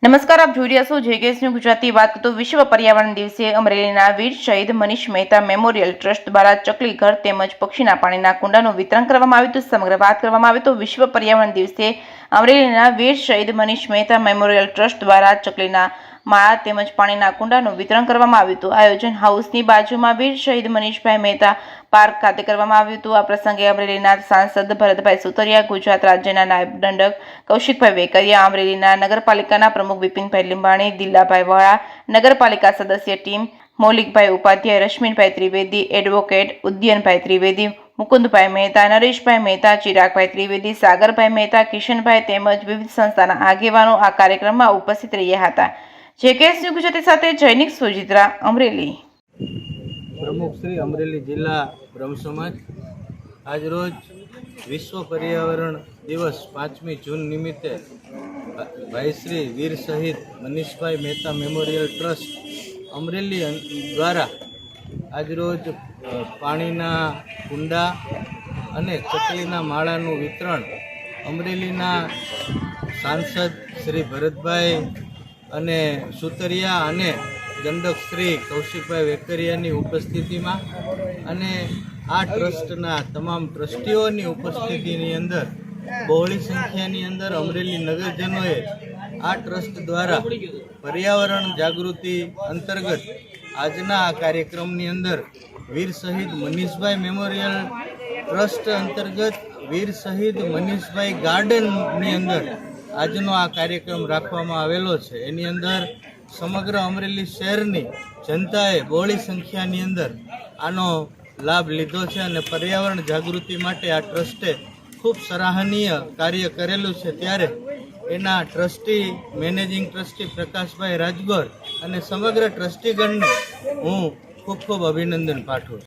નમસ્કાર, આપ જોઈ રહ્યા છો જેકેએસ ન્યૂઝ ગુજરાતી. વાત કરતો વિશ્વ પર્યાવરણ દિવસે અમરેલીના વીર શહીદ મનીષ મહેતા મેમોરિયલ ટ્રસ્ટ દ્વારા ચકલી ઘર તેમજ પક્ષીના પાણીના કુંડાનું વિતરણ કરવામાં આવ્યું હતું. સમગ્ર વાત કરવામાં આવે તો વિશ્વ પર્યાવરણ દિવસે અમરેલીના વીર શહીદ મનીષ મહેતા મેમોરિયલ ટ્રસ્ટ દ્વારા ચકલીના માળા તેમજ પાણીના કુંડાનું વિતરણ કરવામાં આવ્યું હતું. આયોજન હાઉસની બાજુમાં વીર શહીદ મનીષભાઈ મહેતા પાર્ક ખાતે કરવામાં આવ્યું હતું. આ પ્રસંગે અમરેલીના સાંસદ ભરતભાઈ સુતરિયા, ગુજરાત રાજ્યના નાયબ દંડક કૌશિકભાઈ વેકરિયા, અમરેલીના નગરપાલિકાના પ્રમુખ બિપિનભાઈ લીંબાણી, દિલાભાઈ વાળા, નગરપાલિકા સદસ્ય ટીમ મૌલિકભાઈ ઉપાધ્યાય, રશ્મિનભાઈ ત્રિવેદી, એડવોકેટ ઉદયનભાઈ ત્રિવેદી, મુકુંદભાઈ મહેતા, નરેશભાઈ મહેતા, ચિરાગભાઈ ત્રિવેદી, સાગરભાઈ મહેતા, કિશનભાઈ તેમજ વિવિધ સંસ્થાના આગેવાનો આ કાર્યક્રમમાં ઉપસ્થિત રહ્યા હતા. જેકેએસ ન્યૂઝ ગુજરાતી સાથે જૈનિક સુજિત્રા, અમરેલી. પ્રમુખ શ્રી અમરેલી જિલ્લા બ્રહ્મ સમાજ આજરોજ વિશ્વ પર્યાવરણ દિવસ 5મી જૂન નિમિત્તે ભાઈ શ્રી વીર શહીદ મનીષભાઈ મહેતા મેમોરિયલ ટ્રસ્ટ અમરેલી દ્વારા આજરોજ પાણીના કુંડા અને ચકલીના માળાનું વિતરણ અમરેલીના સાંસદ શ્રી ભરતભાઈ અને સુતરિયા અને દંડક શ્રી કૌશિકભાઈ વેકરિયાની ઉપસ્થિતિમાં અને આ ટ્રસ્ટના તમામ ટ્રસ્ટીઓની ઉપસ્થિતિની અંદર બહોળી સંખ્યાની અંદર અમરેલી નગરજનોએ આ ટ્રસ્ટ દ્વારા પર્યાવરણ જાગૃતિ અંતર્ગત આજના આ કાર્યક્રમની અંદર વીર શહીદ મનીષભાઈ મેમોરિયલ ટ્રસ્ટ અંતર્ગત વીર શહીદ મનીષભાઈ ગાર્ડનની અંદર આજનો આ કાર્યક્રમ રાખવામાં આવેલો છે. એની અંદર સમગ્ર અમરેલી શહેરની જનતાએ બહોળી સંખ્યાની અંદર આનો લાભ લીધો છે અને પર્યાવરણ જાગૃતિ માટે આ ટ્રસ્ટે ખૂબ સરાહનીય કાર્ય કરેલું છે. ત્યારે એના trustee managing trustee Prakashbhai Rajgor અને સમગ્ર ટ્રસ્ટીગણને હું ખૂબ ખૂબ અભિનંદન પાઠવું છું.